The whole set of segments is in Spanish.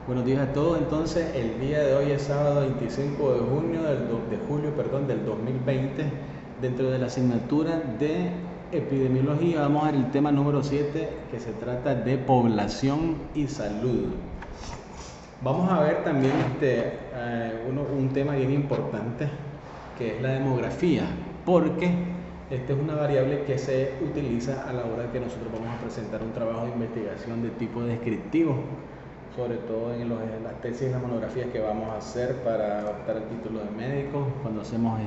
Buenos días a todos. Entonces, el día de hoy es sábado 25 de junio de julio, del 2020. Dentro de la asignatura de epidemiología vamos a ver el tema número 7, que se trata de población y salud. Vamos a ver también un tema bien importante, que es la demografía, porque esta es una variable que se utiliza a la hora que nosotros vamos a presentar un trabajo de investigación de tipo descriptivo, sobre todo en las tesis y las monografías que vamos a hacer para optar el título de médico, cuando hacemos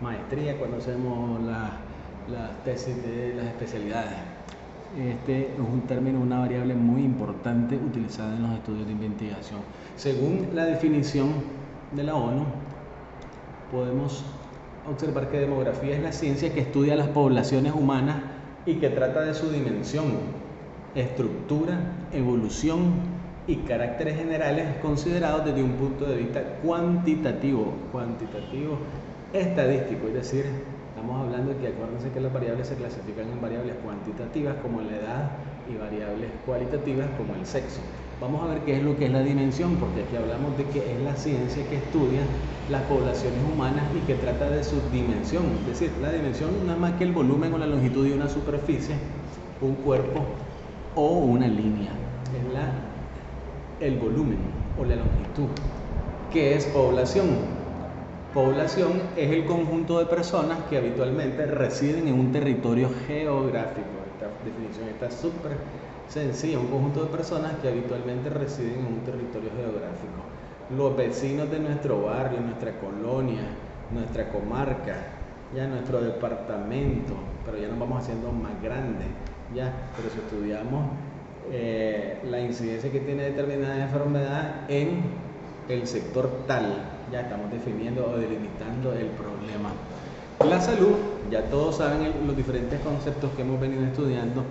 maestría, cuando hacemos las tesis de las especialidades. Este es un término, una variable muy importante utilizada en los estudios de investigación. Según la definición de la ONU, podemos observar que demografía es la ciencia que estudia las poblaciones humanas y que trata de su dimensión, estructura, evolución y caracteres generales considerados desde un punto de vista cuantitativo, estadístico, es decir, estamos hablando de que acuérdense que las variables se clasifican en variables cuantitativas como la edad y variables cualitativas como el sexo. Vamos a ver qué es lo que es la dimensión, porque aquí hablamos de que es la ciencia que estudia las poblaciones humanas y que trata de su dimensión. Es decir, la dimensión no es más que el volumen o la longitud de una superficie, un cuerpo o una línea. Es el volumen o la longitud. ¿Qué es población? Población es el conjunto de personas que habitualmente residen en un territorio geográfico. Esta definición está súper sencilla, un conjunto de personas que habitualmente residen en un territorio geográfico. Los vecinos de nuestro barrio, nuestra colonia, nuestra comarca, ya nuestro departamento, pero ya nos vamos haciendo más grandes, ya, pero si estudiamos la incidencia que tiene determinada enfermedad en el sector tal, ya estamos definiendo o delimitando el problema. La salud, ya todos saben los diferentes conceptos que hemos venido estudiando,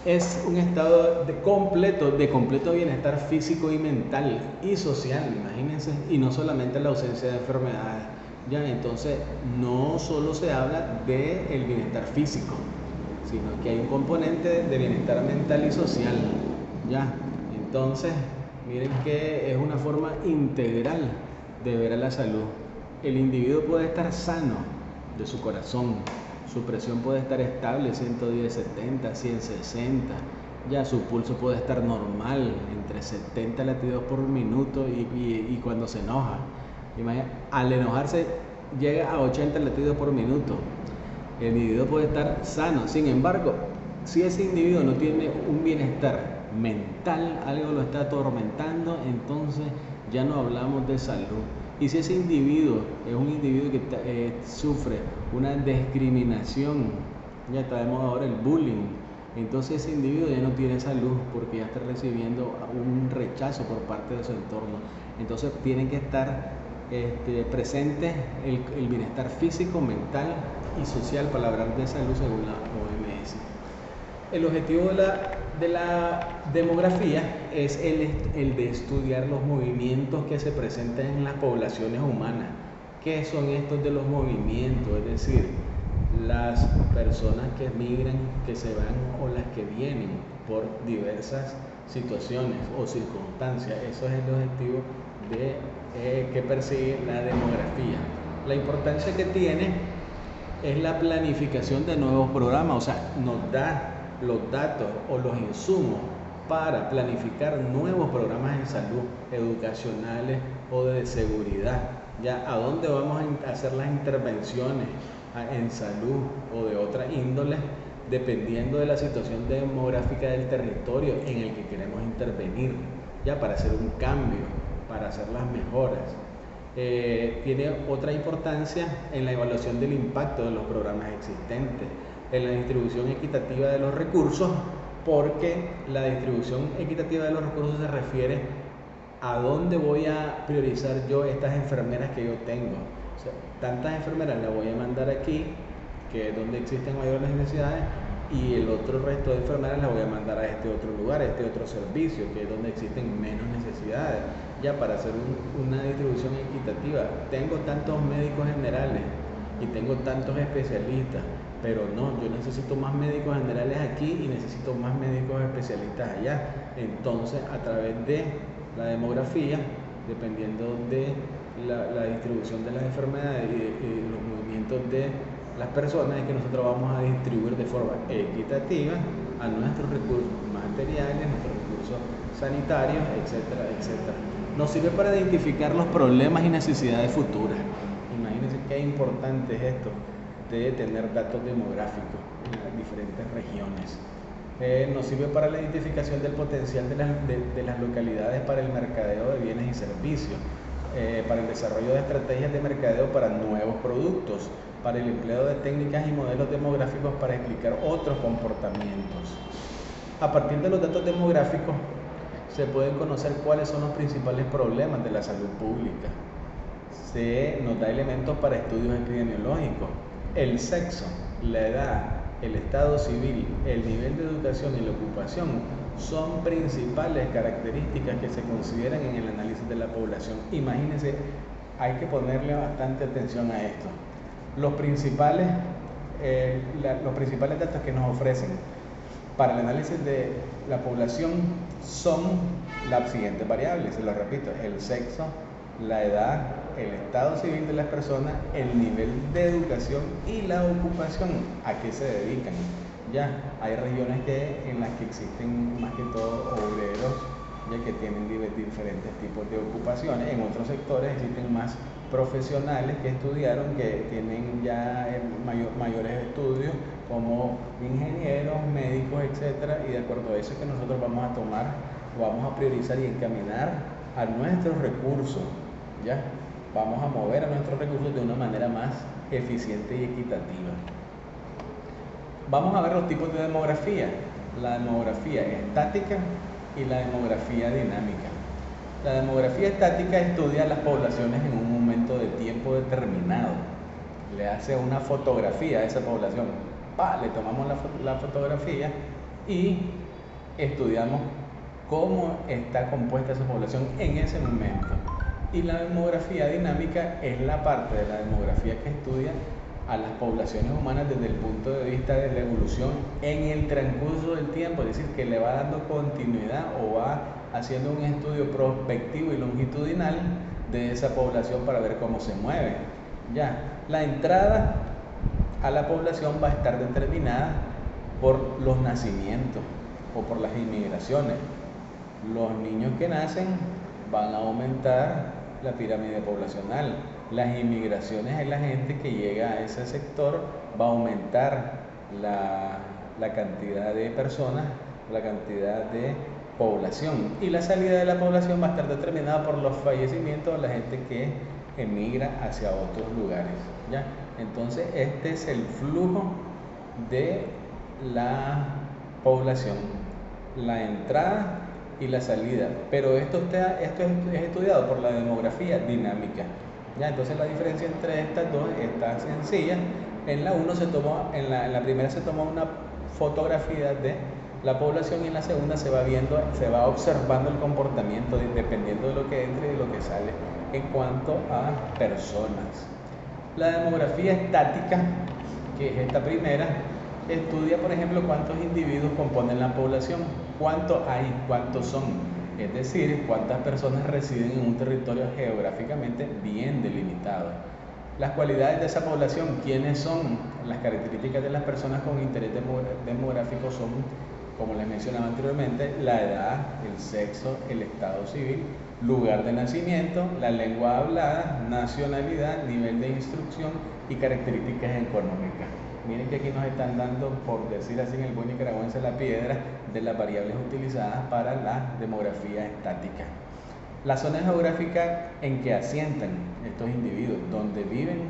es un estado de completo bienestar físico y mental y social, imagínense, y no solamente la ausencia de enfermedades. Ya, entonces no solo se habla del bienestar físico, sino que hay un componente de bienestar mental y social. Ya, entonces miren que es una forma integral de ver a la salud. El individuo puede estar sano de su corazón, su presión puede estar estable, 110/70, 100/60, ya su pulso puede estar normal, entre 70 latidos por minuto y cuando se enoja. Al enojarse llega a 80 latidos por minuto. El individuo puede estar sano, sin embargo, si ese individuo no tiene un bienestar mental, algo lo está atormentando, entonces ya no hablamos de salud. Y si ese individuo es un individuo que sufre una discriminación, ya sabemos ahora el bullying, entonces ese individuo ya no tiene salud porque ya está recibiendo un rechazo por parte de su entorno. Entonces tienen que estar presentes el bienestar físico, mental y social para hablar de salud según la OMS. El objetivo de la demografía es el de estudiar los movimientos que se presentan en las poblaciones humanas. ¿Qué son estos de los movimientos? Es decir, las personas que migran, que se van o las que vienen por diversas situaciones o circunstancias. Eso es el objetivo que persigue la demografía. La importancia que tiene es la planificación de nuevos programas, o sea, nos da los datos o los insumos para planificar nuevos programas en salud, educacionales o de seguridad. Ya, ¿a dónde vamos a hacer las intervenciones en salud o de otra índole? Dependiendo de la situación demográfica del territorio en el que queremos intervenir, ya para hacer un cambio, para hacer las mejoras. Tiene otra importancia en la evaluación del impacto de los programas existentes, en la distribución equitativa de los recursos, porque la distribución equitativa de los recursos se refiere a dónde voy a priorizar yo estas enfermeras que yo tengo. O sea, tantas enfermeras las voy a mandar aquí, que es donde existen mayores necesidades, y el otro resto de enfermeras las voy a mandar a este otro lugar, a este otro servicio, que es donde existen menos necesidades, ya para hacer una distribución equitativa. Tengo tantos médicos generales y tengo tantos especialistas, pero no, yo necesito más médicos generales aquí y necesito más médicos especialistas allá. Entonces, a través de La demografía, dependiendo de la distribución de las enfermedades y los movimientos de las personas, es que nosotros vamos a distribuir de forma equitativa a nuestros recursos materiales, nuestros recursos sanitarios, etcétera, etcétera. Nos sirve para identificar los problemas y necesidades futuras. Imagínense qué importante es esto de tener datos demográficos en las diferentes regiones. Nos sirve para la identificación del potencial de las localidades para el mercadeo de bienes y servicios, para el desarrollo de estrategias de mercadeo para nuevos productos, para el empleo de técnicas y modelos demográficos para explicar otros comportamientos. A partir de los datos demográficos se pueden conocer cuáles son los principales problemas de la salud pública. Se nos da elementos para estudios epidemiológicos. El sexo, la edad, el estado civil, el nivel de educación y la ocupación son principales características que se consideran en el análisis de la población. Imagínense, hay que ponerle bastante atención a esto. Los principales datos que nos ofrecen para el análisis de la población son las siguientes variables, se lo repito: el sexo, la edad, el estado civil de las personas, el nivel de educación y la ocupación, a qué se dedican. Ya hay regiones en las que existen más que todo obreros, ya que tienen diferentes tipos de ocupaciones. En otros sectores existen más profesionales que estudiaron, que tienen ya mayores estudios, como ingenieros, médicos, etcétera, y de acuerdo a eso es que nosotros vamos a tomar, vamos a priorizar y encaminar a nuestros recursos. ¿Ya? Vamos a mover a nuestros recursos de una manera más eficiente y equitativa. Vamos a ver los tipos de demografía: la demografía estática y la demografía dinámica. La demografía estática estudia las poblaciones en un momento de tiempo determinado. Le hace una fotografía a esa población. Le tomamos la fotografía y estudiamos cómo está compuesta esa población en ese momento. Y la demografía dinámica es la parte de la demografía que estudia a las poblaciones humanas desde el punto de vista de la evolución en el transcurso del tiempo, es decir, que le va dando continuidad o va haciendo un estudio prospectivo y longitudinal de esa población para ver cómo se mueve. Ya, la entrada a la población va a estar determinada por los nacimientos o por las inmigraciones. Los niños que nacen van a aumentar la pirámide poblacional. Las inmigraciones es la gente que llega a ese sector, va a aumentar la cantidad de personas, la cantidad de población, y la salida de la población va a estar determinada por los fallecimientos de la gente que emigra hacia otros lugares. ¿Ya? Entonces este es el flujo de la población, la entrada y la salida, pero esto es estudiado por la demografía dinámica. ¿Ya? Entonces la diferencia entre estas dos está sencilla. En la primera se toma una fotografía de la población y en la segunda se va observando el comportamiento dependiendo de lo que entre y de lo que sale en cuanto a personas. La demografía estática, que es esta primera, estudia, por ejemplo, cuántos individuos componen la población, cuántos hay, cuántos son. Es decir, cuántas personas residen en un territorio geográficamente bien delimitado. Las cualidades de esa población, quiénes son, las características de las personas con interés demográfico son, como les mencionaba anteriormente, la edad, el sexo, el estado civil, lugar de nacimiento, la lengua hablada, nacionalidad, nivel de instrucción y características económicas. Miren que aquí nos están dando, por decir así en el buen nicaragüense, la piedra de las variables utilizadas para la demografía estática. La zona geográfica en que asientan estos individuos, donde viven,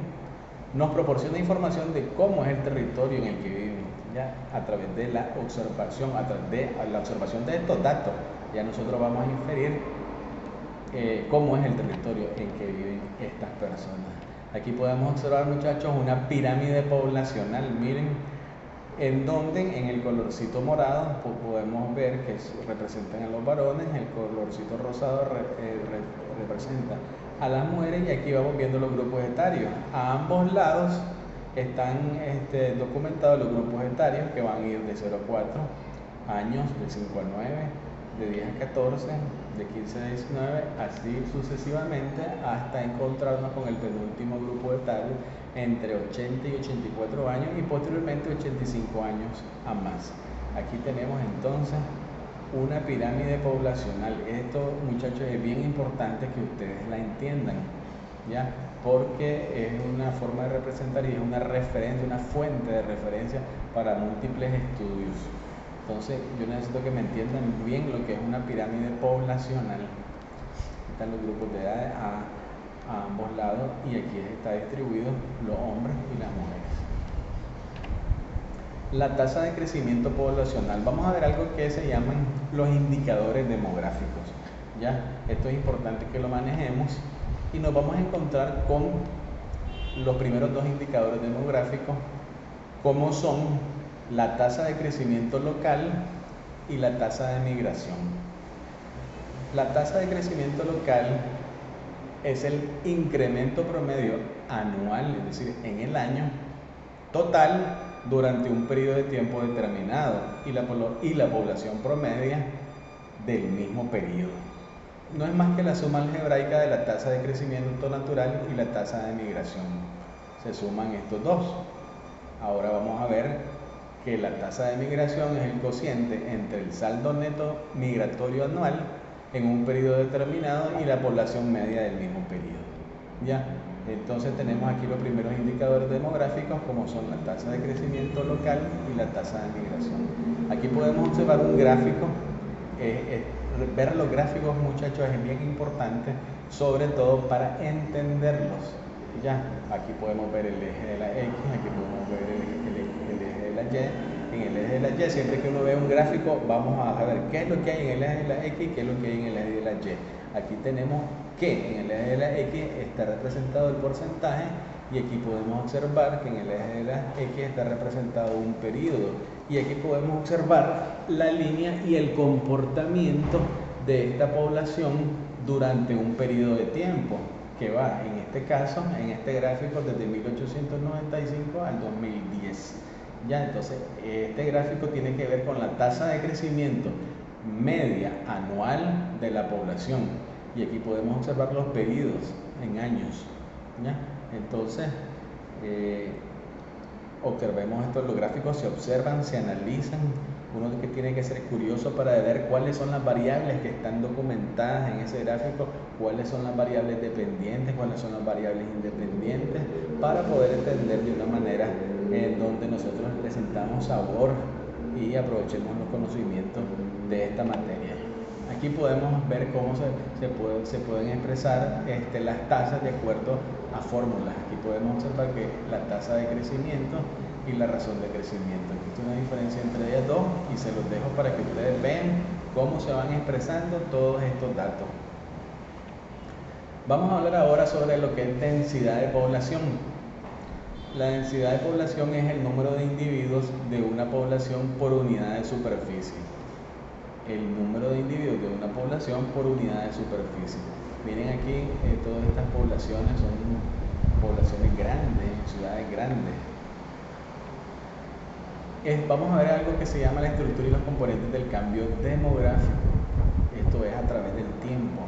nos proporciona información de cómo es el territorio en el que viven, ¿ya? A través de la observación, de estos datos, ya nosotros vamos a inferir cómo es el territorio en que viven estas personas. Aquí podemos observar, muchachos, una pirámide poblacional. Miren, en donde en el colorcito morado podemos ver que representan a los varones, el colorcito rosado representa a las mujeres, y aquí vamos viendo los grupos etarios. A ambos lados están documentados los grupos etarios, que van a ir de 0 a 4 años, de 5 a 9, de 10 a 14, de 15 a 19, así sucesivamente, hasta encontrarnos con el penúltimo grupo etario entre 80 y 84 años y posteriormente 85 años a más. Aquí tenemos entonces una pirámide poblacional. Esto, muchachos, es bien importante que ustedes la entiendan, ¿ya? Porque es una forma de representar y es una referencia, una fuente de referencia para múltiples estudios. Entonces, yo necesito que me entiendan bien lo que es una pirámide poblacional. Están los grupos de edad a ambos lados y aquí está distribuido los hombres y las mujeres. La tasa de crecimiento poblacional. Vamos a ver algo que se llaman los indicadores demográficos. ¿Ya? Esto es importante que lo manejemos y nos vamos a encontrar con los primeros dos indicadores demográficos, como son la tasa de crecimiento local y la tasa de migración. La tasa de crecimiento local es el incremento promedio anual, es decir, en el año total durante un periodo de tiempo determinado y la población promedia del mismo periodo. No es más que la suma algebraica de la tasa de crecimiento natural y la tasa de migración. Se suman estos dos. Ahora vamos a ver que la tasa de migración es el cociente entre el saldo neto migratorio anual en un periodo determinado y la población media del mismo periodo. ¿Ya? Entonces tenemos aquí los primeros indicadores demográficos, como son la tasa de crecimiento local y la tasa de migración. Aquí podemos observar un gráfico. Ver los gráficos, muchachos, es bien importante, sobre todo para entenderlos. ¿Ya? Aquí podemos ver el eje de la X, aquí podemos ver el eje de la Y. En el eje de la Y, siempre que uno ve un gráfico, vamos a ver qué es lo que hay en el eje de la X y qué es lo que hay en el eje de la Y. Aquí tenemos que en el eje de la X está representado el porcentaje y aquí podemos observar que en el eje de la X está representado un periodo y aquí podemos observar la línea y el comportamiento de esta población durante un periodo de tiempo que va, en este caso, en este gráfico, desde 1895 al 2010. Ya, entonces, este gráfico tiene que ver con la tasa de crecimiento media anual de la población y aquí podemos observar los periodos en años. ¿Ya? Entonces, observemos esto, los gráficos se observan, se analizan. Uno que tiene que ser curioso para ver cuáles son las variables que están documentadas en ese gráfico, cuáles son las variables dependientes, cuáles son las variables independientes, para poder entender de una manera en donde nosotros le sentamos sabor y aprovechemos los conocimientos de esta materia. Aquí podemos ver cómo se pueden expresar las tasas de acuerdo a fórmulas. Aquí podemos observar que la tasa de crecimiento y la razón de crecimiento. Existe una diferencia entre ellas dos y se los dejo para que ustedes vean cómo se van expresando todos estos datos. Vamos a hablar ahora sobre lo que es densidad de población. La densidad de población es el número de individuos de una población por unidad de superficie. El número de individuos de una población por unidad de superficie. Miren aquí, todas estas poblaciones son poblaciones grandes, ciudades grandes. Vamos a ver algo que se llama la estructura y los componentes del cambio demográfico. Esto es a través del tiempo,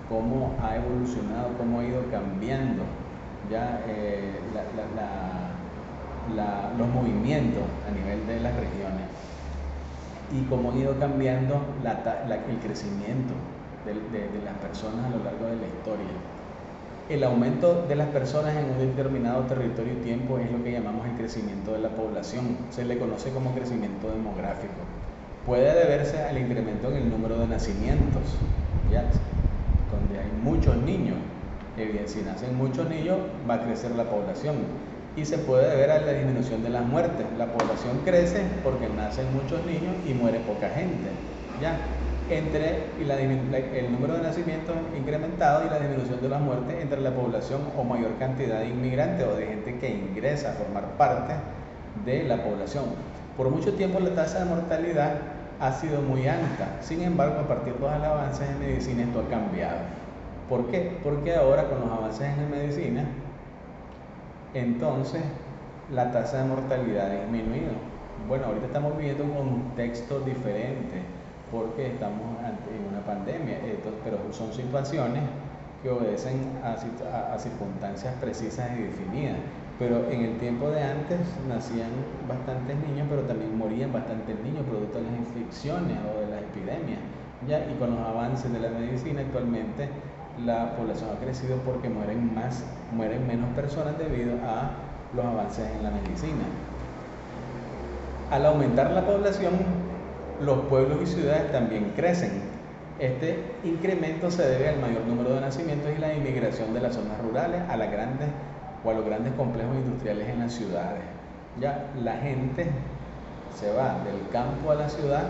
cómo ha evolucionado, cómo ha ido cambiando ya los movimientos a nivel de las regiones y cómo ha ido cambiando el crecimiento de las personas a lo largo de la historia. El aumento de las personas en un determinado territorio y tiempo es lo que llamamos el crecimiento de la población. Se le conoce como crecimiento demográfico. Puede deberse al incremento en el número de nacimientos, ¿ya? Donde hay muchos niños. Si nacen muchos niños, va a crecer la población. Y se puede deber a la disminución de las muertes. La población crece porque nacen muchos niños y muere poca gente, ¿ya? Entre el número de nacimientos incrementado y la disminución de las muertes entre la población o mayor cantidad de inmigrantes o de gente que ingresa a formar parte de la población. Por mucho tiempo la tasa de mortalidad ha sido muy alta, sin embargo a partir de los avances en medicina esto ha cambiado. ¿Por qué? Porque ahora con los avances en medicina, entonces la tasa de mortalidad ha disminuido. Bueno, ahorita estamos viviendo un contexto diferente. porque estamos en una pandemia, pero son situaciones que obedecen a circunstancias precisas y definidas. Pero en el tiempo de antes nacían bastantes niños, pero también morían bastantes niños producto de las infecciones o de las epidemias. ¿Ya? Y con los avances de la medicina actualmente la población ha crecido porque mueren menos personas debido a los avances en la medicina. Al aumentar la población, los pueblos y ciudades también crecen. Este incremento se debe al mayor número de nacimientos y la inmigración de las zonas rurales a los grandes complejos industriales en las ciudades. Ya la gente se va del campo a la ciudad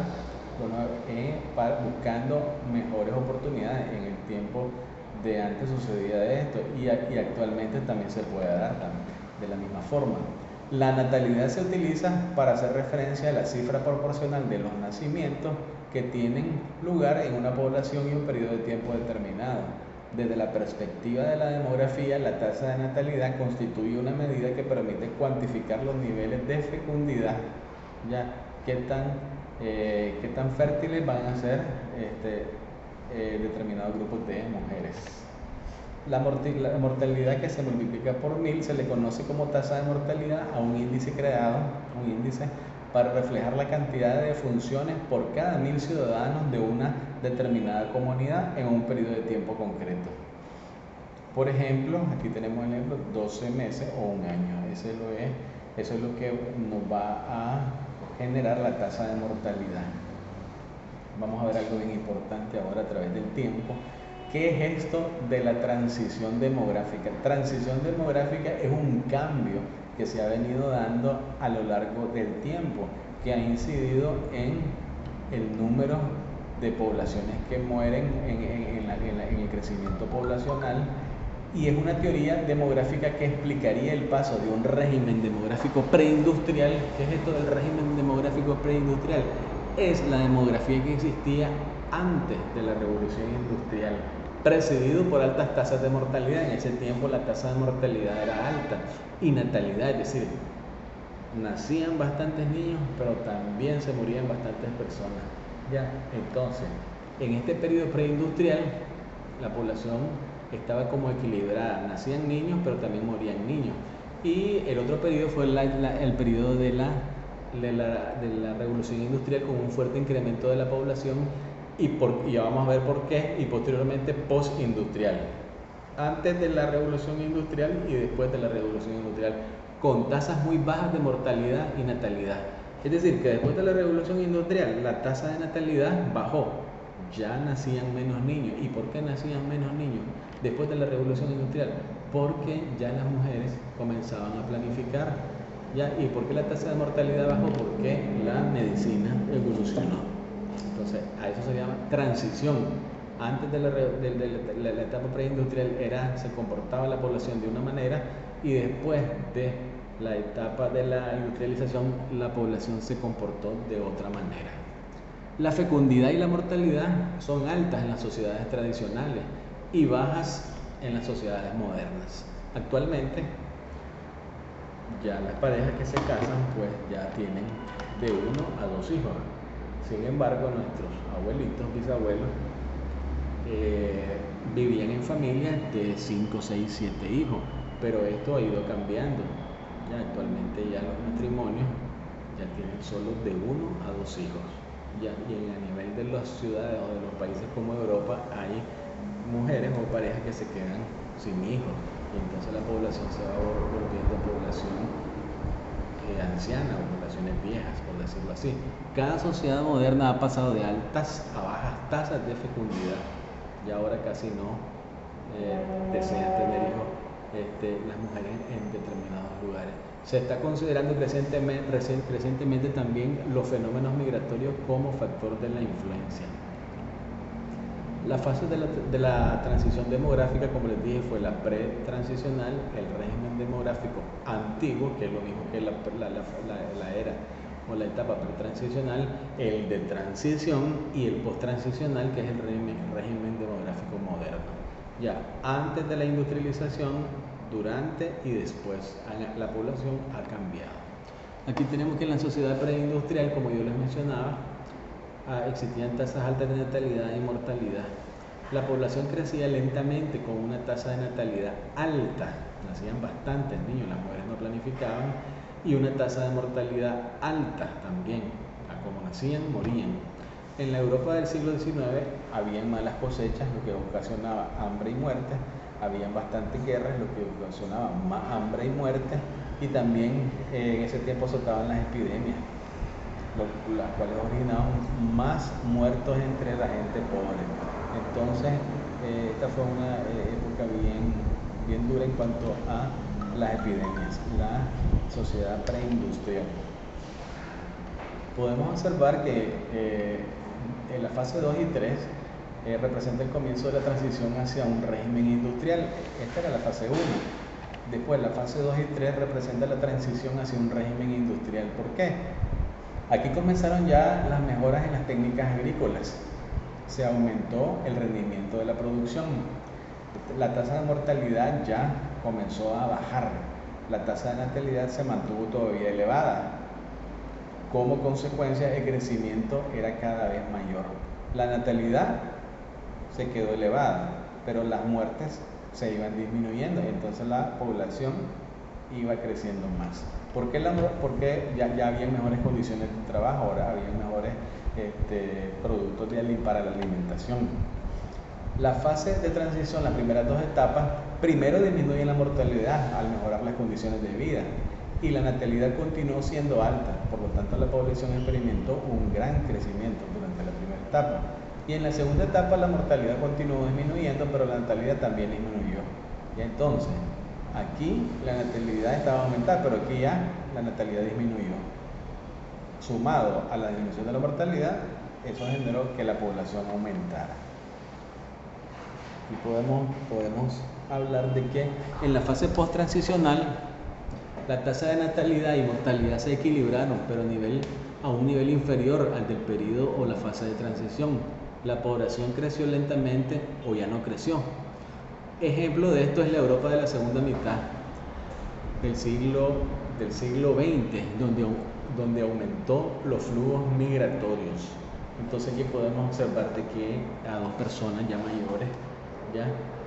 buscando mejores oportunidades. En el tiempo de antes sucedía esto y actualmente también se puede dar de la misma forma. La natalidad se utiliza para hacer referencia a la cifra proporcional de los nacimientos que tienen lugar en una población y un periodo de tiempo determinado. Desde la perspectiva de la demografía, la tasa de natalidad constituye una medida que permite cuantificar los niveles de fecundidad, ya qué tan fértiles van a ser determinados grupos de mujeres. La mortalidad, que se multiplica por 1000, se le conoce como tasa de mortalidad a un índice creado, para reflejar la cantidad de defunciones por cada 1000 ciudadanos de una determinada comunidad en un periodo de tiempo concreto. Por ejemplo, aquí tenemos el ejemplo 12 meses o un año. Eso es lo que nos va a generar la tasa de mortalidad. Vamos a ver algo bien importante ahora a través del tiempo. ¿Qué es esto de la transición demográfica? Transición demográfica es un cambio que se ha venido dando a lo largo del tiempo, que ha incidido en el número de poblaciones que mueren en el crecimiento poblacional, y es una teoría demográfica que explicaría el paso de un régimen demográfico preindustrial. ¿Qué es esto del régimen demográfico preindustrial? Es la demografía que existía antes de la revolución industrial, precedido por altas tasas de mortalidad. En ese tiempo la tasa de mortalidad era alta y natalidad, es decir, nacían bastantes niños, pero también se morían bastantes personas. Ya, entonces, en este periodo preindustrial, la población estaba como equilibrada, nacían niños, pero también morían niños. Y el otro periodo fue el periodo de la revolución industrial, con un fuerte incremento de la población, y ya vamos a ver por qué, y posteriormente postindustrial. Antes de la revolución industrial y después de la revolución industrial, con tasas muy bajas de mortalidad y natalidad. Es decir, que después de la revolución industrial la tasa de natalidad bajó, ya nacían menos niños. ¿Y por qué nacían menos niños después de la revolución industrial? Porque ya las mujeres comenzaban a planificar. ¿Ya? ¿Y por qué la tasa de mortalidad bajó? Porque la medicina evolucionó. Entonces, a eso se llama transición. Antes de la etapa preindustrial se comportaba la población de una manera, y después de la etapa de la industrialización la población se comportó de otra manera. La fecundidad y la mortalidad son altas en las sociedades tradicionales y bajas en las sociedades modernas. Actualmente, ya las parejas que se casan pues ya tienen de 1 a 2 hijos. Sin embargo, nuestros abuelitos, bisabuelos, vivían en familias de 5, 6, 7 hijos, pero esto ha ido cambiando. Ya actualmente ya los matrimonios ya tienen solo de 1 a 2 hijos. Ya, y a nivel de las ciudades o de los países como Europa hay mujeres o parejas que se quedan sin hijos, y entonces la población se va volviendo población anciana o poblaciones viejas, por decirlo así. Cada sociedad moderna ha pasado de altas a bajas tasas de fecundidad, y ahora casi no desean tener hijos las mujeres en determinados lugares. Se está considerando recientemente también los fenómenos migratorios como factor de la influencia. La fase de la transición demográfica, como les dije, fue la pretransicional, el régimen demográfico antiguo, que es lo mismo que la era o la etapa pretransicional, el de transición, y el posttransicional, que es el régimen demográfico moderno. Ya, antes de la industrialización, durante y después, la población ha cambiado. Aquí tenemos que en la sociedad preindustrial, como yo les mencionaba, existían tasas altas de natalidad y mortalidad. La población crecía lentamente con una tasa de natalidad alta, nacían bastantes niños, las mujeres no planificaban, y una tasa de mortalidad alta también, como nacían, morían. En la Europa del siglo XIX habían malas cosechas, lo que ocasionaba hambre y muerte, habían bastantes guerras, lo que ocasionaba más hambre y muerte, y también en ese tiempo soltaban las epidemias, las cuales originaban más muertos entre la gente pobre. Entonces, esta fue una época bien dura en cuanto a las epidemias, la sociedad preindustrial. Podemos observar que en la fase 2 y 3 representa el comienzo de la transición hacia un régimen industrial. Esta era la fase 1. Después, la fase 2 y 3 representa la transición hacia un régimen industrial. ¿Por qué? Aquí comenzaron ya las mejoras en las técnicas agrícolas. Se aumentó el rendimiento de la producción. La tasa de mortalidad ya comenzó a bajar. La tasa de natalidad se mantuvo todavía elevada. Como consecuencia, el crecimiento era cada vez mayor. La natalidad se quedó elevada, pero las muertes se iban disminuyendo, y entonces la población iba creciendo más. Porque ya había mejores condiciones de trabajo, ahora había mejores productos para la alimentación. La fase de transición, las primeras dos etapas, primero disminuye la mortalidad al mejorar las condiciones de vida, y la natalidad continuó siendo alta, por lo tanto la población experimentó un gran crecimiento durante la primera etapa. Y en la segunda etapa la mortalidad continuó disminuyendo, pero la natalidad también disminuyó. Y entonces, aquí la natalidad estaba aumentada, pero aquí ya la natalidad disminuyó. Sumado a la disminución de la mortalidad, eso generó que la población aumentara. Y podemos hablar de que en la fase post-transicional la tasa de natalidad y mortalidad se equilibraron, pero a un nivel inferior al del periodo o la fase de transición. La población creció lentamente o ya no creció. Ejemplo de esto es la Europa de la segunda mitad del siglo XX, donde aumentó los flujos migratorios. Entonces aquí podemos observar de que a dos personas ya mayores,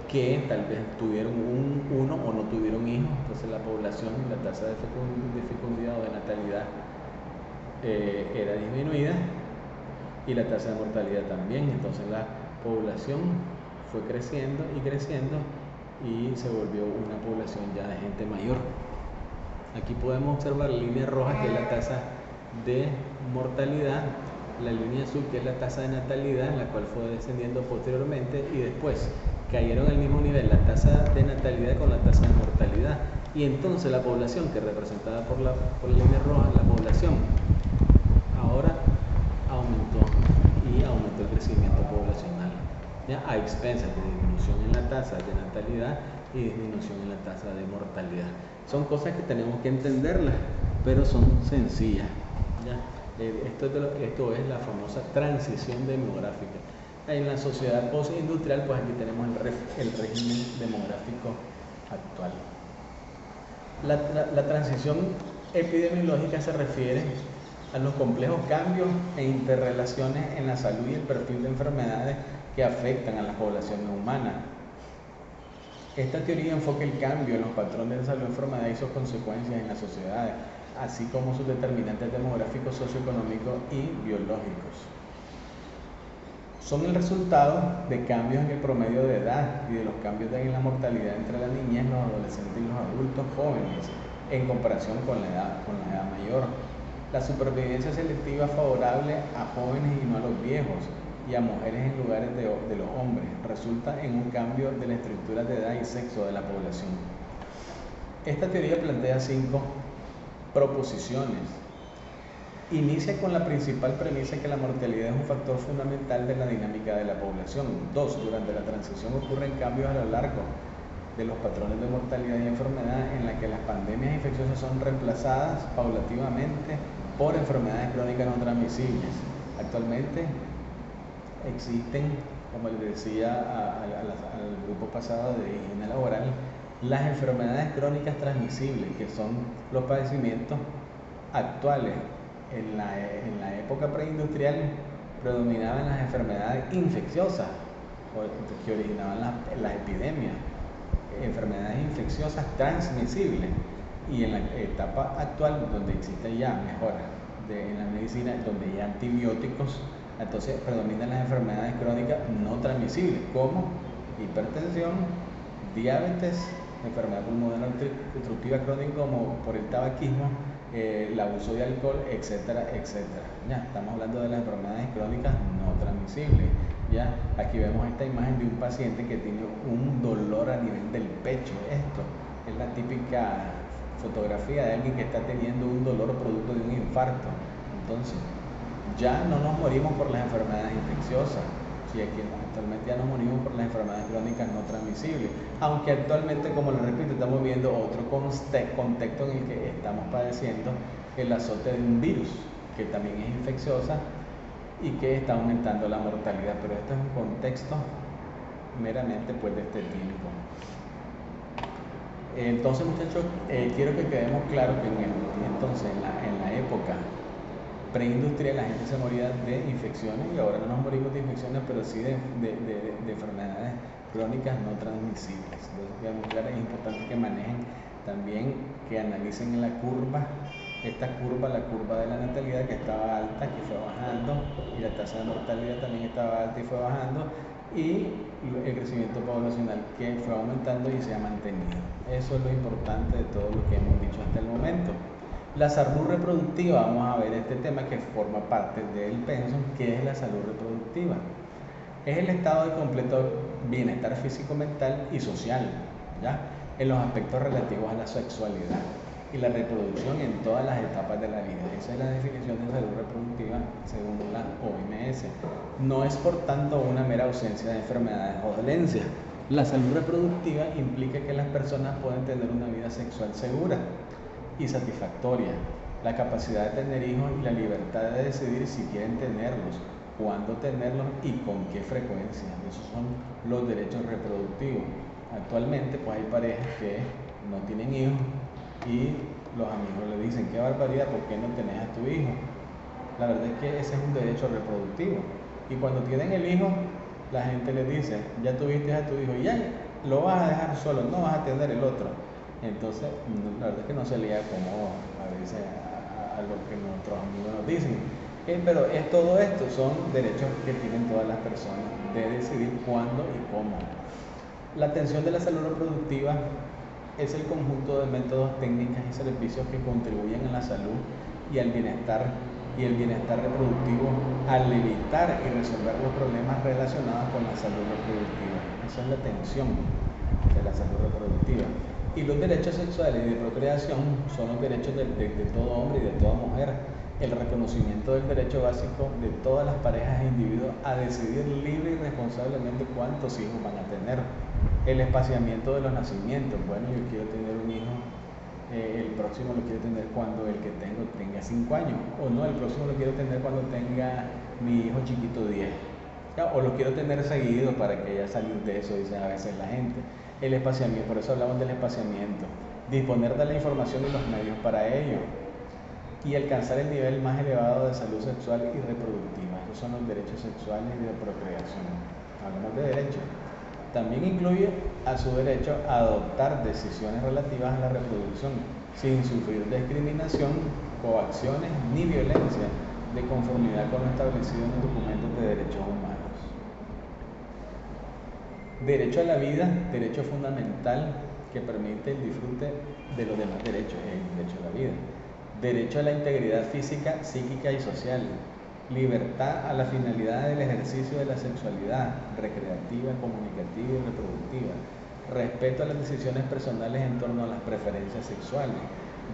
que tal vez tuvieron uno o no tuvieron hijos, entonces la población, la tasa de fecundidad o de natalidad era disminuida, y la tasa de mortalidad también. Entonces la población fue creciendo y se volvió una población ya de gente mayor. Aquí podemos observar la línea roja, que es la tasa de mortalidad, la línea azul, que es la tasa de natalidad, la cual fue descendiendo posteriormente, y después cayeron al mismo nivel la tasa de natalidad con la tasa de mortalidad, y entonces la población, que representada por la línea roja, la población ahora aumentó el crecimiento poblacional, a expensas de disminución en la tasa de natalidad y disminución en la tasa de mortalidad. Son cosas que tenemos que entenderlas, pero son sencillas. Esto es la famosa transición demográfica. En la sociedad postindustrial, pues aquí tenemos el régimen demográfico actual. La transición epidemiológica se refiere a los complejos cambios e interrelaciones en la salud y el perfil de enfermedades que afectan a las poblaciones humanas. Esta teoría enfoca el cambio en los patrones de salud, enfermedad y sus consecuencias en las sociedades, así como sus determinantes demográficos, socioeconómicos y biológicos. Son el resultado de cambios en el promedio de edad y de los cambios en la mortalidad entre la niñez, los adolescentes y los adultos jóvenes en comparación con la edad mayor. La supervivencia selectiva favorable a jóvenes y no a los viejos, y a mujeres en lugares de los hombres, resulta en un cambio de la estructura de edad y sexo de la población. Esta teoría plantea 5 proposiciones. Inicia con la principal premisa que la mortalidad es un factor fundamental de la dinámica de la población. 2. Durante la transición ocurren cambios a lo largo de los patrones de mortalidad y enfermedad, en la que las pandemias infecciosas son reemplazadas paulativamente por enfermedades crónicas no transmisibles. Actualmente existen, como les decía al grupo pasado de higiene laboral, las enfermedades crónicas transmisibles, que son los padecimientos actuales. En la época preindustrial predominaban las enfermedades infecciosas que originaban las epidemias, enfermedades infecciosas transmisibles. Y en la etapa actual, donde existe ya mejora en la medicina, donde hay antibióticos, entonces predominan las enfermedades crónicas no transmisibles, como hipertensión, diabetes, enfermedad pulmonar obstructiva crónica como por el tabaquismo, el abuso de alcohol, etcétera, etcétera. Ya estamos hablando de las enfermedades crónicas no transmisibles. Ya aquí vemos esta imagen de un paciente que tiene un dolor a nivel del pecho. Esto es la típica fotografía de alguien que está teniendo un dolor producto de un infarto. Entonces, ya no nos morimos por las enfermedades infecciosas, si aquí actualmente ya nos morimos por las enfermedades crónicas no transmisibles, aunque actualmente, como les repito, estamos viendo otro contexto en el que estamos padeciendo el azote de un virus que también es infecciosa y que está aumentando la mortalidad, pero esto es un contexto meramente pues de este tiempo. Entonces, muchachos, quiero que quedemos claros que entonces en la época preindustrial la gente se moría de infecciones y ahora no nos morimos de infecciones, pero sí de enfermedades crónicas no transmisibles. Entonces, quedamos claros, es importante que manejen también, que analicen la curva, la curva de la natalidad, que estaba alta, que fue bajando, y la tasa de mortalidad también estaba alta y fue bajando, y el crecimiento poblacional que fue aumentando y se ha mantenido. Eso es lo importante de todo lo que hemos dicho hasta el momento. La salud reproductiva, vamos a ver este tema que forma parte del pensum, que es la salud reproductiva. Es el estado de completo bienestar físico, mental y social, ¿ya? En los aspectos relativos a la sexualidad y la reproducción en todas las etapas de la vida. Esa es la definición de salud reproductiva según la OMS. No es por tanto una mera ausencia de enfermedades o dolencias. La salud reproductiva implica que las personas pueden tener una vida sexual segura y satisfactoria, la capacidad de tener hijos y la libertad de decidir si quieren tenerlos, cuándo tenerlos y con qué frecuencia. Esos son los derechos reproductivos. Actualmente pues hay parejas que no tienen hijos y los amigos le dicen: qué barbaridad, ¿por qué no tenés a tu hijo? La verdad es que ese es un derecho reproductivo, y cuando tienen el hijo la gente les dice: ya tuviste a tu hijo y ya lo vas a dejar solo, no vas a tener el otro. Entonces la verdad es que no se le como a veces a lo que nuestros amigos nos dicen. Pero todo esto son derechos que tienen todas las personas de decidir cuándo y cómo. La atención de la salud reproductiva es el conjunto de métodos, técnicas y servicios que contribuyen a la salud y al bienestar reproductivo, al evitar y resolver los problemas relacionados con la salud reproductiva. Esa es la atención de la salud reproductiva. Y los derechos sexuales y de procreación son los derechos de todo hombre y de toda mujer. El reconocimiento del derecho básico de todas las parejas e individuos a decidir libre y responsablemente cuántos hijos van a tener. El espaciamiento de los nacimientos. Bueno, yo quiero tener un hijo, el próximo lo quiero tener cuando el que tenga 5 años, o no, el próximo lo quiero tener cuando tenga mi hijo chiquito 10. O lo quiero tener seguido para que ya salir de eso, dice a veces la gente. El espaciamiento, por eso hablamos del espaciamiento. Disponer de la información y los medios para ello. Y alcanzar el nivel más elevado de salud sexual y reproductiva. Esos son los derechos sexuales y de procreación. Hablamos de derechos. También incluye a su derecho a adoptar decisiones relativas a la reproducción sin sufrir discriminación, coacciones ni violencia, de conformidad con lo establecido en los documentos de derechos humanos. Derecho a la vida, derecho fundamental que permite el disfrute de los demás derechos, el derecho a la vida. Derecho a la integridad física, psíquica y social. Libertad a la finalidad del ejercicio de la sexualidad, recreativa, comunicativa y reproductiva. Respeto a las decisiones personales en torno a las preferencias sexuales.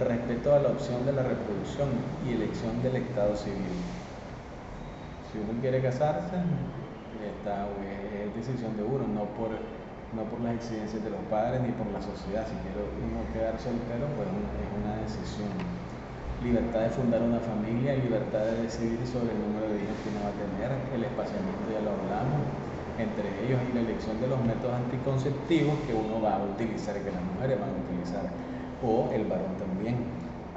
Respeto a la opción de la reproducción y elección del estado civil. Si uno quiere casarse, es decisión de uno, no por las exigencias de los padres ni por la sociedad. Si quiere uno quedar soltero, pues es una decisión. Libertad de fundar una familia, libertad de decidir sobre el número de hijos que uno va a tener, el espaciamiento ya lo hablamos, entre ellos y la elección de los métodos anticonceptivos que uno va a utilizar, que las mujeres van a utilizar, o el varón también.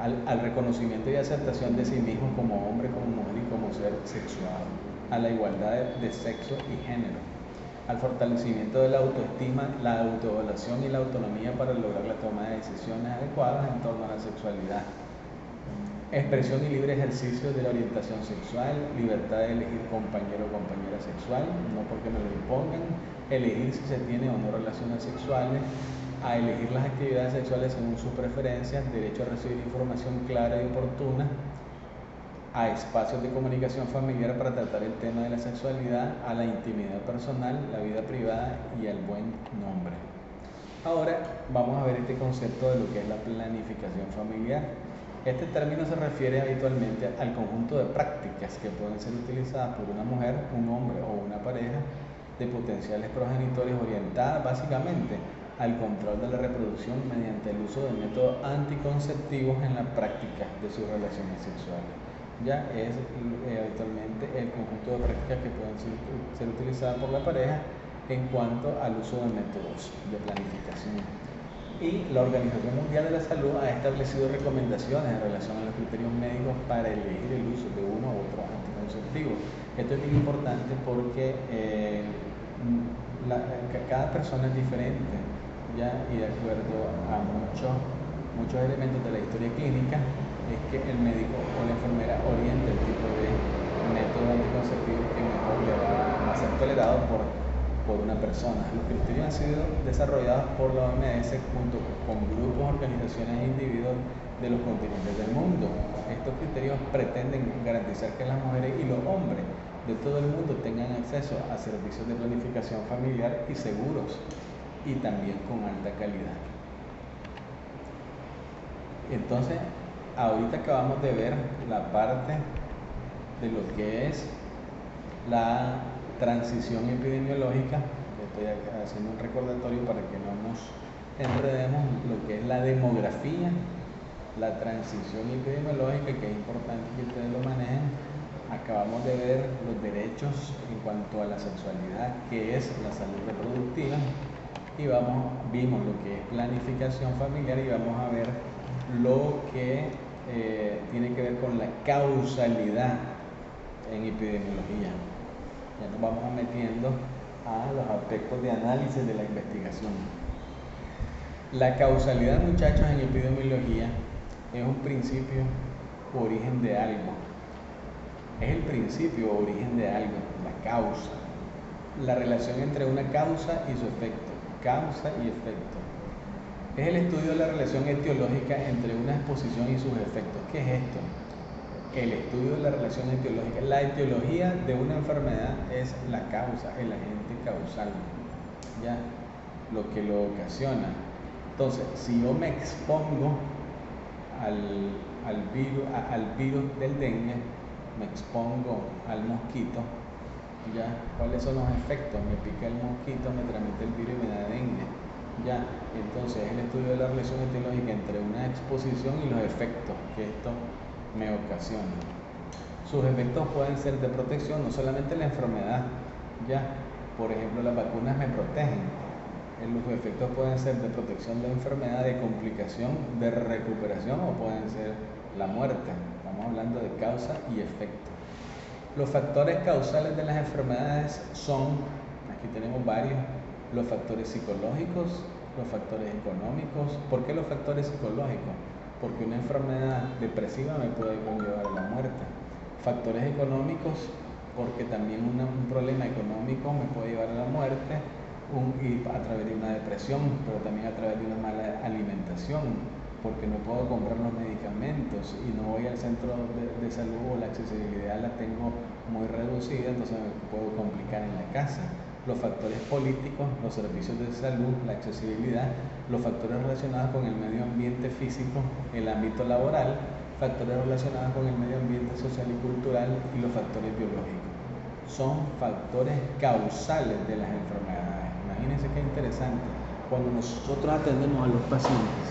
Al reconocimiento y aceptación de sí mismo como hombre, como mujer y como ser sexual. a la igualdad de sexo y género, al fortalecimiento de la autoestima, la autoevaluación y la autonomía para lograr la toma de decisiones adecuadas en torno a la sexualidad, expresión y libre ejercicio de la orientación sexual, libertad de elegir compañero o compañera sexual, no porque me lo impongan, elegir si se tiene o no relaciones sexuales, a elegir las actividades sexuales según sus preferencias, derecho a recibir información clara y oportuna, a espacios de comunicación familiar para tratar el tema de la sexualidad, a la intimidad personal, la vida privada y al buen nombre. Ahora vamos a ver este concepto de lo que es la planificación familiar. Este término se refiere habitualmente al conjunto de prácticas que pueden ser utilizadas por una mujer, un hombre o una pareja de potenciales progenitores orientadas básicamente al control de la reproducción mediante el uso de métodos anticonceptivos en la práctica de sus relaciones sexuales. Ya es habitualmente el conjunto de prácticas que pueden ser utilizadas por la pareja en cuanto al uso de métodos de planificación. Y la Organización Mundial de la Salud ha establecido recomendaciones en relación a los criterios médicos para elegir el uso de uno u otro anticonceptivo. Esto es bien importante porque cada persona es diferente, ¿ya? Y de acuerdo a muchos elementos de la historia clínica, es que el médico o la enfermera orienta el tipo de método anticonceptivo que mejor le va a ser tolerado por una persona. Los criterios han sido desarrollados por la OMS junto con grupos, organizaciones e individuos de los continentes del mundo. Estos criterios pretenden garantizar que las mujeres y los hombres de todo el mundo tengan acceso a servicios de planificación familiar y seguros y también con alta calidad. Entonces, ahorita acabamos de ver la parte de lo que es la transición epidemiológica. Estoy haciendo un recordatorio para que no nos enredemos, lo que es la demografía, la transición epidemiológica, que es importante que ustedes lo manejen. Acabamos de ver los derechos en cuanto a la sexualidad, que es la salud reproductiva, y vimos lo que es planificación familiar, y vamos a ver lo que tiene que ver con la causalidad en epidemiología. Ya nos vamos metiendo a los aspectos de análisis de la investigación. La causalidad, muchachos, en epidemiología es un principio o origen de algo. Es el principio o origen de algo, la causa. La relación entre una causa y su efecto. Causa y efecto. Es el estudio de la relación etiológica entre una exposición y sus efectos. ¿Qué es esto? El estudio de la relación etiológica. La etiología de una enfermedad es la causa, el agente causal, ¿ya? Lo que lo ocasiona. Entonces, si yo me expongo al virus del dengue, me expongo al mosquito, ¿ya? ¿Cuáles son los efectos? Me pica el mosquito, me transmite el virus y me da dengue, ¿ya? Entonces, es el estudio de la relación etiológica entre una exposición y los efectos que esto me ocasiona. Sus efectos pueden ser de protección, no solamente la enfermedad, ¿ya? Por ejemplo, las vacunas me protegen. Los efectos pueden ser de protección de enfermedad, de complicación, de recuperación, o pueden ser la muerte. Estamos hablando de causa y efecto. Los factores causales de las enfermedades son, aquí tenemos varios, los factores psicológicos, los factores económicos. ¿Por qué los factores psicológicos? Porque una enfermedad depresiva me puede conllevar a la muerte. Factores económicos, porque también un problema económico me puede llevar a la muerte, y a través de una depresión, pero también a través de una mala alimentación, porque no puedo comprar los medicamentos y no voy al centro de salud, o la accesibilidad la tengo muy reducida, entonces me puedo complicar en la casa. Los factores políticos, los servicios de salud, la accesibilidad, los factores relacionados con el medio ambiente físico, el ámbito laboral, factores relacionados con el medio ambiente social y cultural, y los factores biológicos. Son factores causales de las enfermedades. Imagínense qué interesante. Cuando nosotros atendemos a los pacientes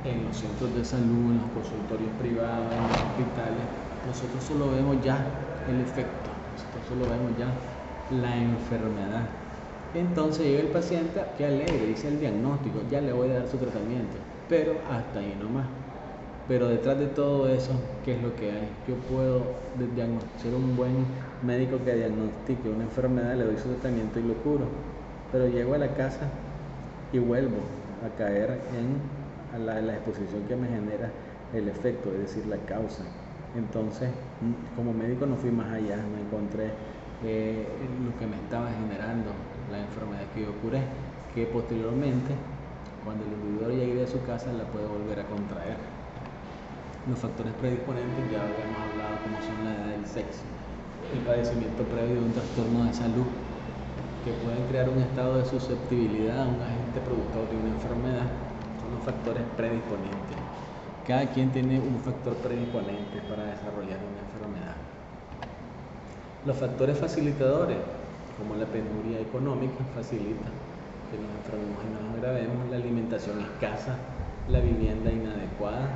en los centros de salud, en los consultorios privados, en los hospitales, nosotros solo vemos ya el efecto, nosotros solo vemos ya la enfermedad. Entonces llega el paciente, qué alegre, dice el diagnóstico, ya le voy a dar su tratamiento, pero hasta ahí nomás. Pero detrás de todo eso, ¿qué es lo que hay? Yo puedo ser un buen médico que diagnostique una enfermedad, le doy su tratamiento y lo curo, pero llego a la casa y vuelvo a caer en la exposición que me genera el efecto, es decir, la causa. Entonces, como médico no fui más allá, no encontré lo que me estaba generando la enfermedad que yo curé, que posteriormente, cuando el individuo llegue a su casa, la puede volver a contraer. Los factores predisponentes ya habíamos hablado, como son la edad del sexo, el padecimiento previo de un trastorno de salud, que pueden crear un estado de susceptibilidad a un agente productor de una enfermedad, son los factores predisponentes. Cada quien tiene un factor predisponente para desarrollar una enfermedad. Los factores facilitadores, como la penuria económica, facilitan que nos enfermemos y nos agravemos, la alimentación escasa, la vivienda inadecuada,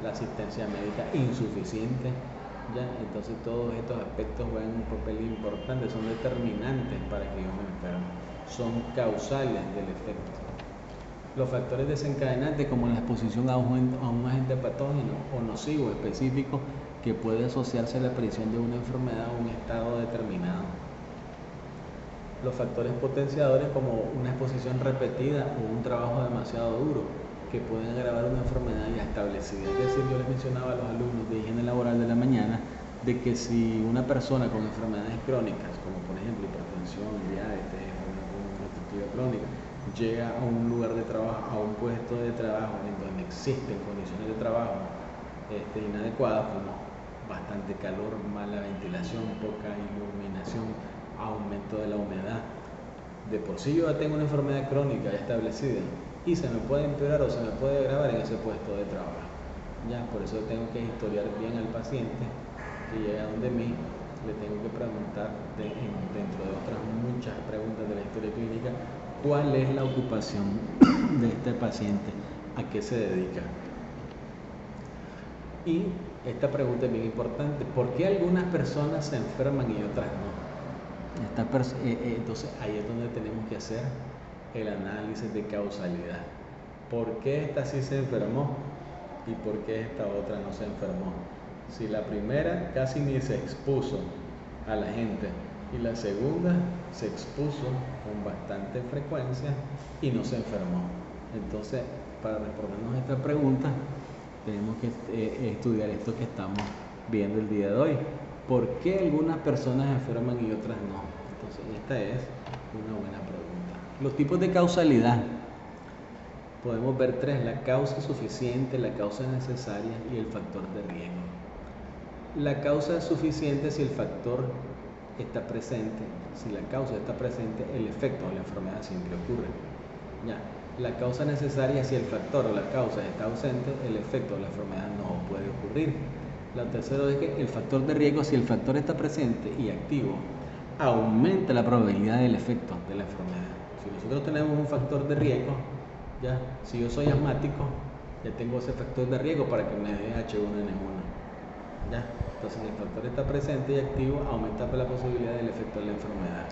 la asistencia médica insuficiente, ¿ya? Entonces todos estos aspectos juegan un papel importante, son determinantes para que yo me enferme, son causales del efecto. Los factores desencadenantes, como la exposición a un agente patógeno o nocivo específico que puede asociarse a la aparición de una enfermedad o un estado determinado. Los factores potenciadores, como una exposición repetida o un trabajo demasiado duro, que pueden agravar una enfermedad ya establecida. Es decir, yo les mencionaba a los alumnos de higiene laboral de la mañana de que si una persona con enfermedades crónicas, como por ejemplo hipertensión, diabetes o una obstructiva crónica, llega a un lugar de trabajo, a un puesto de trabajo en donde existen condiciones de trabajo inadecuadas, como bastante calor, mala ventilación, poca iluminación, aumento de la humedad. De por sí yo ya tengo una enfermedad crónica establecida y se me puede empeorar o se me puede agravar en ese puesto de trabajo. Ya, por eso tengo que historiar bien al paciente que llega donde mí, le tengo que preguntar, dentro de otras muchas preguntas de la historia clínica, cuál es la ocupación de este paciente, a qué se dedica. Y esta pregunta es bien importante, ¿por qué algunas personas se enferman y otras no? Entonces ahí es donde tenemos que hacer el análisis de causalidad. ¿Por qué esta sí se enfermó y por qué esta otra no se enfermó? Si la primera casi ni se expuso a la gente y la segunda se expuso con bastante frecuencia y no se enfermó. Entonces, para respondernos esta pregunta, tenemos que estudiar esto que estamos viendo el día de hoy. ¿Por qué algunas personas enferman y otras no? Entonces, esta es una buena pregunta. Los tipos de causalidad. Podemos ver tres: la causa suficiente, la causa necesaria y el factor de riesgo. La causa es suficiente si el factor está presente. Si la causa está presente, el efecto de la enfermedad siempre ocurre. Ya. La causa necesaria, si el factor o la causa está ausente, el efecto de la enfermedad no puede ocurrir. La tercera es que el factor de riesgo, si el factor está presente y activo, aumenta la probabilidad del efecto de la enfermedad. Si nosotros tenemos un factor de riesgo, ya, si yo soy asmático, ya tengo ese factor de riesgo para que me dé H1N1. ¿Ya? Entonces, si el factor está presente y activo, aumenta la posibilidad del efecto de la enfermedad.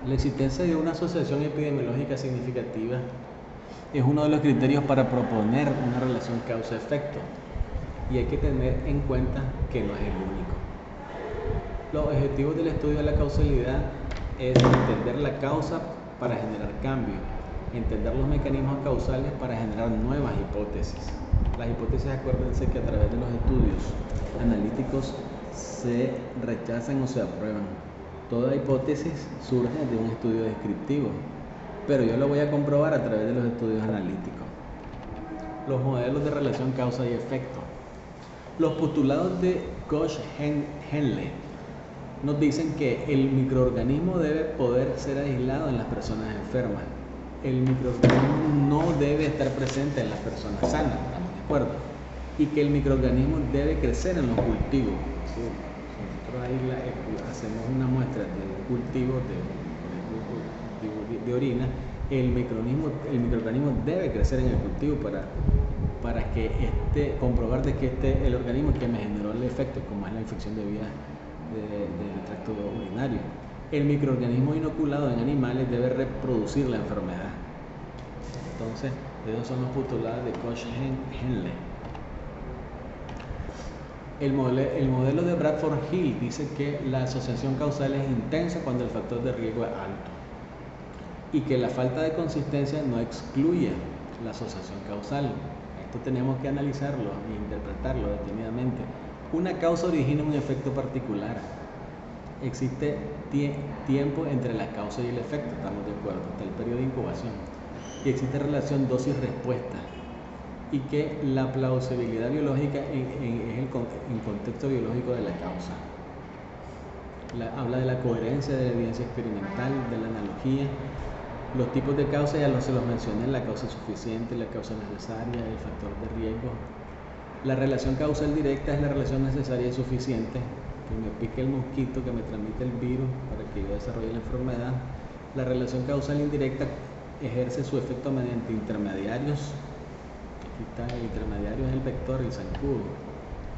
La existencia de una asociación epidemiológica significativa es uno de los criterios para proponer una relación causa-efecto, y hay que tener en cuenta que no es el único. Los objetivos del estudio de la causalidad es entender la causa para generar cambio, entender los mecanismos causales para generar nuevas hipótesis. Las hipótesis, acuérdense que a través de los estudios analíticos se rechazan o se aprueban. Toda hipótesis surge de un estudio descriptivo, pero yo lo voy a comprobar a través de los estudios analíticos. Los modelos de relación causa y efecto. Los postulados de Koch-Henle nos dicen que el microorganismo debe poder ser aislado en las personas enfermas. El microorganismo no debe estar presente en las personas sanas, ¿estamos de acuerdo? Y que el microorganismo debe crecer en los cultivos. ¿Sí? Nosotros ahí hacemos una muestra de un cultivo de orina. El microorganismo debe crecer en el cultivo para que comprobar de que el organismo que me generó el efecto, como es la infección de vías del tracto urinario. El microorganismo inoculado en animales debe reproducir la enfermedad. Entonces, esos son los postulados de Koch-Henle. El modelo de Bradford Hill dice que la asociación causal es intensa cuando el factor de riesgo es alto y que la falta de consistencia no excluye la asociación causal. Esto tenemos que analizarlo e interpretarlo detenidamente. Una causa origina un efecto particular. Existe tiempo entre la causa y el efecto, estamos de acuerdo, está el periodo de incubación. Y existe relación dosis-respuesta. Y que la plausibilidad biológica es el contexto biológico de la causa. Habla de la coherencia de la evidencia experimental, de la analogía. Los tipos de causa ya se los mencioné: la causa suficiente, la causa necesaria, el factor de riesgo. La relación causal directa es la relación necesaria y suficiente, que me pique el mosquito, que me transmite el virus para que yo desarrolle la enfermedad. La relación causal indirecta ejerce su efecto mediante intermediarios. Aquí está, el intermediario es el vector, el zancudo.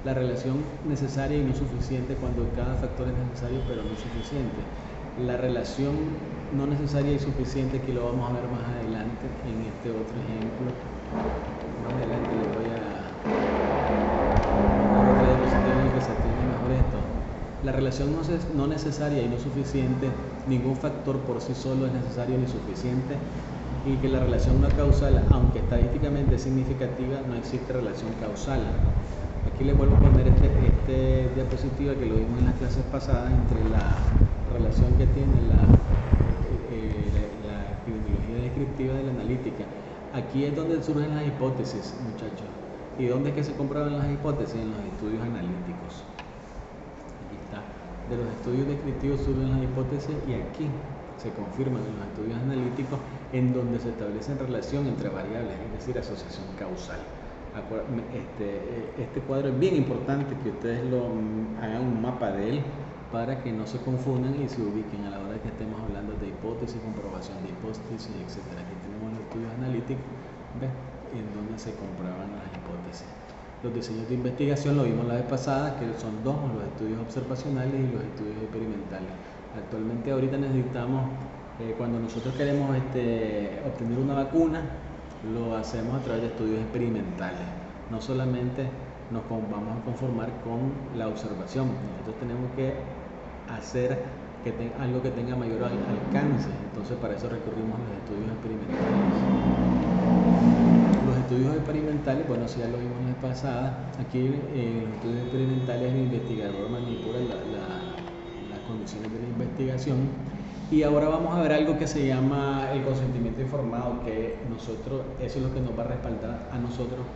La relación necesaria y no suficiente, cuando cada factor es necesario pero no suficiente. La relación no necesaria y suficiente, aquí lo vamos a ver más adelante en este otro ejemplo. Más adelante les voy a dar otra diapositiva en el que se entiende mejor esto. La relación no necesaria y no suficiente, ningún factor por sí solo es necesario ni suficiente, y que la relación no causal, aunque estadísticamente es significativa, no existe relación causal. Aquí les vuelvo a poner este diapositiva que lo vimos en las clases pasadas entre la relación que tiene la epidemiología descriptiva de la analítica. Aquí es donde surgen las hipótesis, muchachos. ¿Y dónde es que se comprueban las hipótesis? En los estudios analíticos. Aquí está. De los estudios descriptivos surgen las hipótesis y aquí se confirman en los estudios analíticos, en donde se establece relación entre variables, es decir, asociación causal. Este cuadro es bien importante que ustedes hagan un mapa de él para que no se confundan y se ubiquen a la hora de que estemos hablando de hipótesis, comprobación de hipótesis, etc. Aquí tenemos los estudios analíticos, ¿ves?, en donde se comprueban las hipótesis. Los diseños de investigación lo vimos la vez pasada, que son dos: los estudios observacionales y los estudios experimentales. Actualmente ahorita necesitamos, cuando nosotros queremos obtener una vacuna, lo hacemos a través de estudios experimentales. No solamente nos vamos a conformar con la observación, nosotros tenemos que hacer algo que tenga mayor alcance. Entonces para eso recurrimos a los estudios experimentales. Los estudios experimentales, bueno, si ya lo vimos la vez pasada, aquí en los estudios experimentales el investigador manipula las condiciones de la investigación. Y ahora vamos a ver algo que se llama el consentimiento informado, que eso es lo que nos va a respaldar a nosotros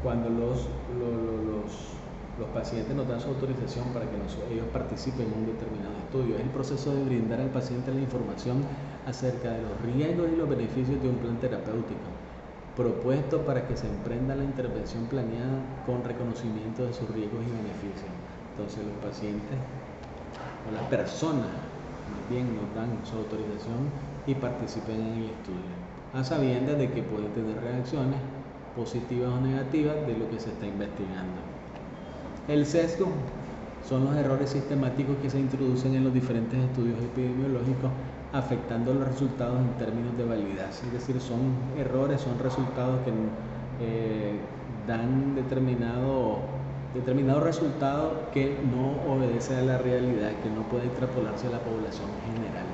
cuando los pacientes nos dan su autorización para que ellos participen en un determinado estudio. Es el proceso de brindar al paciente la información acerca de los riesgos y los beneficios de un plan terapéutico propuesto para que se emprenda la intervención planeada con reconocimiento de sus riesgos y beneficios. Entonces los pacientes o las personas más bien nos dan su autorización y participen en el estudio, a sabiendas de que pueden tener reacciones positivas o negativas de lo que se está investigando. El sesgo son los errores sistemáticos que se introducen en los diferentes estudios epidemiológicos, afectando los resultados en términos de validez. Es decir, son errores, son resultados que dan determinado resultado que no obedece a la realidad, que no puede extrapolarse a la población general.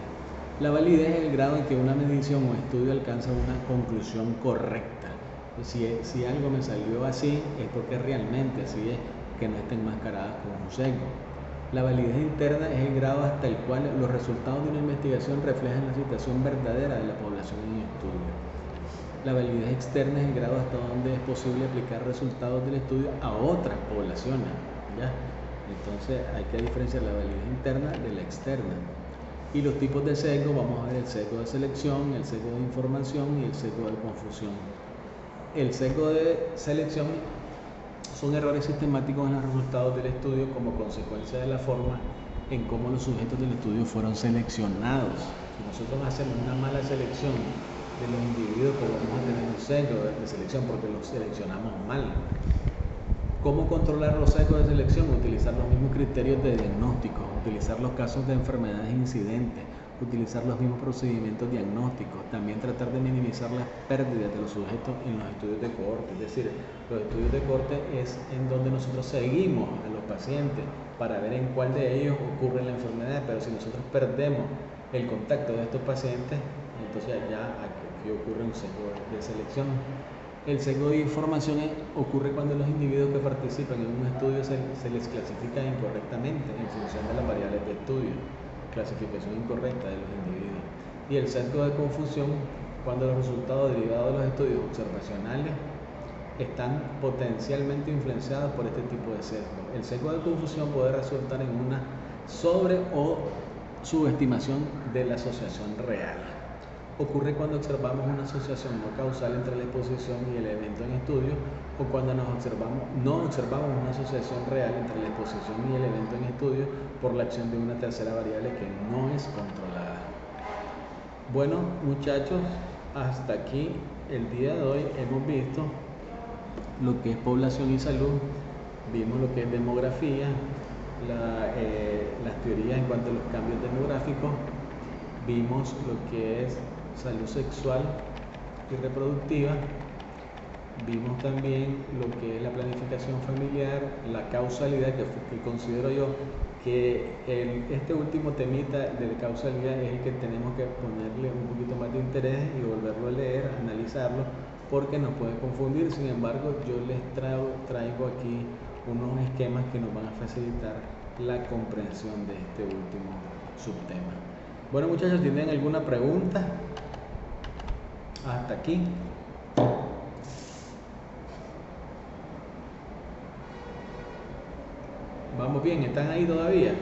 La validez es el grado en que una medición o estudio alcanza una conclusión correcta. Si algo me salió así, es porque realmente así es, que no estén enmascaradas con un sesgo. La validez interna es el grado hasta el cual los resultados de una investigación reflejan la situación verdadera de la población en estudio. La validez externa es el grado hasta donde es posible aplicar resultados del estudio a otras poblaciones, ¿ya? Entonces hay que diferenciar la validez interna de la externa. Y los tipos de sesgo, vamos a ver el sesgo de selección, el sesgo de información y el sesgo de confusión. El sesgo de selección son errores sistemáticos en los resultados del estudio como consecuencia de la forma en cómo los sujetos del estudio fueron seleccionados. Si nosotros hacemos una mala selección de los individuos, pues vamos a tener un sesgo de selección porque los seleccionamos mal. ¿Cómo controlar los sesgos de selección? Utilizar los mismos criterios de diagnóstico, utilizar los casos de enfermedades incidentes, utilizar los mismos procedimientos diagnósticos, también tratar de minimizar las pérdidas de los sujetos en los estudios de cohorte. Es decir, los estudios de cohorte es en donde nosotros seguimos a los pacientes para ver en cuál de ellos ocurre la enfermedad, pero si nosotros perdemos el contacto de estos pacientes, entonces ya aquí ocurre un sesgo de selección. El sesgo de información ocurre cuando los individuos que participan en un estudio se les clasifica incorrectamente en función de las variables de estudio, clasificación incorrecta de los individuos. Y el sesgo de confusión cuando los resultados derivados de los estudios observacionales están potencialmente influenciados por este tipo de sesgo. El sesgo de confusión puede resultar en una sobre o subestimación de la asociación real. Ocurre cuando observamos una asociación no causal entre la exposición y el evento en estudio, o cuando no observamos una asociación real entre la exposición y el evento en estudio por la acción de una tercera variable que no es controlada. Bueno, muchachos, hasta aquí el día de hoy hemos visto lo que es población y salud, vimos lo que es demografía, las teorías en cuanto a los cambios demográficos, vimos lo que es salud sexual y reproductiva, vimos también lo que es la planificación familiar, la causalidad, que considero yo que este último temita de causalidad es el que tenemos que ponerle un poquito más de interés y volverlo a leer, analizarlo, porque nos puede confundir. Sin embargo, yo les traigo aquí unos esquemas que nos van a facilitar la comprensión de este último subtema. Bueno, muchachos, ¿tienen alguna pregunta? Hasta aquí. Vamos bien, ¿están ahí todavía?